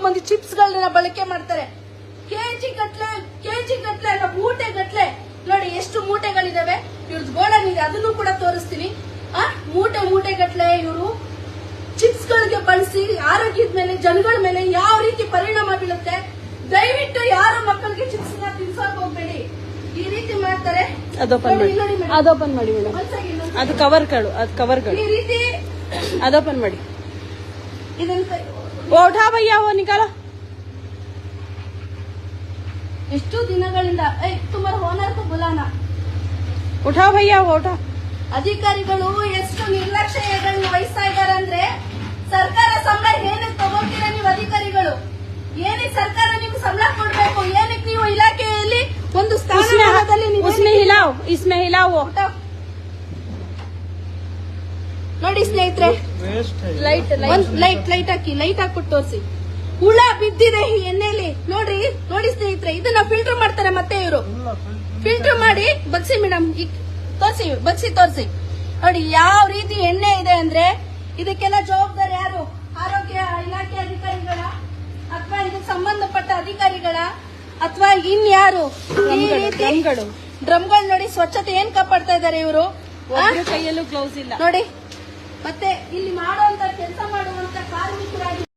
ತಗೊಂಡ್ಬಂದು ಚಿಪ್ಸ್ ಗಳನ್ನ ಬಳಕೆ ಮಾಡ್ತಾರೆ. ಕೆಜಿ ಗಟ್ಲೆ ಅಲ್ಲ, ಮೂಟೆ ಗಟ್ಲೆ. ನೋಡಿ ಎಷ್ಟು ಮೂಟೆಗಳಿದಾವೆ. ಇವ್ರದ್ದು ಗೋಡನ್ ಇದೆ, ಅದನ್ನು ಕೂಡ ತೋರಿಸ್ತೀನಿ. ಮೂಟೆ ಗಟ್ಲೆ ಇವರು ಚಿಪ್ಸ್ ಗಳಿಗೆ ಬಳಸಿ ಆರೋಗ್ಯದ ಮೇಲೆ, ಜನಗಳ ಮೇಲೆ ಯಾವ ರೀತಿ ಪರಿಣಾಮ ಬೀಳುತ್ತೆ. ದಯವಿಟ್ಟು ಯಾರು ಮಕ್ಕಳಿಗೆ ಚಿಪ್ಸ್ ನ ತಿನ್ಸೋಕ್ ಹೋಗ್ಬೇಡಿ. ಈ ರೀತಿ ಮಾಡ್ತಾರೆ. ಅದು ಓಪನ್ ಮಾಡಿ ಮೇಡಮ್. ಅದು ಕವರ್ಗಳು ಈ ರೀತಿ ಅದು ಓಪನ್ ಮಾಡಿ. ಇದಂತ ಉಠಾ ಭಯ್ಯ ಹೋ ನಿಕಾಲೋ. ಎಷ್ಟು ದಿನಗಳಿಂದ ತುಮಾರ ಓನರ್ ಕೋ ಬುಲಾನಾ. ಉಠಾ ಭಯ್ಯ ಹೋ ಉಠಾ. ಅಧಿಕಾರಿಗಳು ಎಷ್ಟು ನಿರ್ಲಕ್ಷ್ಯಗಳನ್ನ ವಹಿಸ್ತಾ ಇದ್ದಾರೆ ಅಂದ್ರೆ, ಸರ್ಕಾರ ಸಂಬಳ ಏನಕ್ಕೆ ತಗೋತೀರಾ ನೀವು ಅಧಿಕಾರಿಗಳು? ಏನಕ್ಕೆ ಸರ್ಕಾರ ನಿಮ್ಗೆ ಸಂಬಳ ಕೊಡ್ಬೇಕು? ಏನಕ್ಕೆ ನೀವು ಇಲಾಖೆಯಲ್ಲಿ ಒಂದು ಸ್ಥಾನಮಾನದಲ್ಲಿ ನೋಡಿ ಸ್ನೇಹಿತರೆ, ಲೈಟ್ ಹಾಕ್ಬಿಟ್ಟು ತೋರಿಸಿ. ಹುಳ ಬಿದ್ದಿದೆ ಈ ಎಣ್ಣೆಯಲ್ಲಿ. ನೋಡಿ ಸ್ನೇಹಿತರೆ, ಇದನ್ನ ಫಿಲ್ಟರ್ ಮಾಡ್ತಾರೆ. ಮತ್ತೆ ಇವರು ಫಿಲ್ಟರ್ ಮಾಡಿ ಬಗ್ಸಿ ಮೇಡಮ್, ತೋರಿಸಿ ನೋಡಿ ಯಾವ ರೀತಿ ಎಣ್ಣೆ ಇದೆ ಅಂದ್ರೆ. ಇದಕ್ಕೆಲ್ಲ ಜವಾಬ್ದಾರಿ ಯಾರು? ಆರೋಗ್ಯ ಇಲಾಖೆ ಅಧಿಕಾರಿಗಳ, ಅಥವಾ ಇದಕ್ಕೆ ಸಂಬಂಧಪಟ್ಟ ಅಧಿಕಾರಿಗಳ, ಅಥವಾ ಇನ್ಯಾರು? ಡ್ರಮ್ಗಳು ನೋಡಿ ಸ್ವಚ್ಛತೆ ಏನ್ ಕಾಪಾಡ್ತಾ ಇದ್ದಾರೆ ಇವರು. ಕೈಯಲ್ಲೂ ಗ್ಲೌಸ್ ಇಲ್ಲ ನೋಡಿ. ಮತ್ತೆ ಇಲ್ಲಿ ಮಾಡುವಂತ ಕೆಲಸ ಮಾಡುವಂತ ಕಾರ್ಮಿಕರಾಗಿ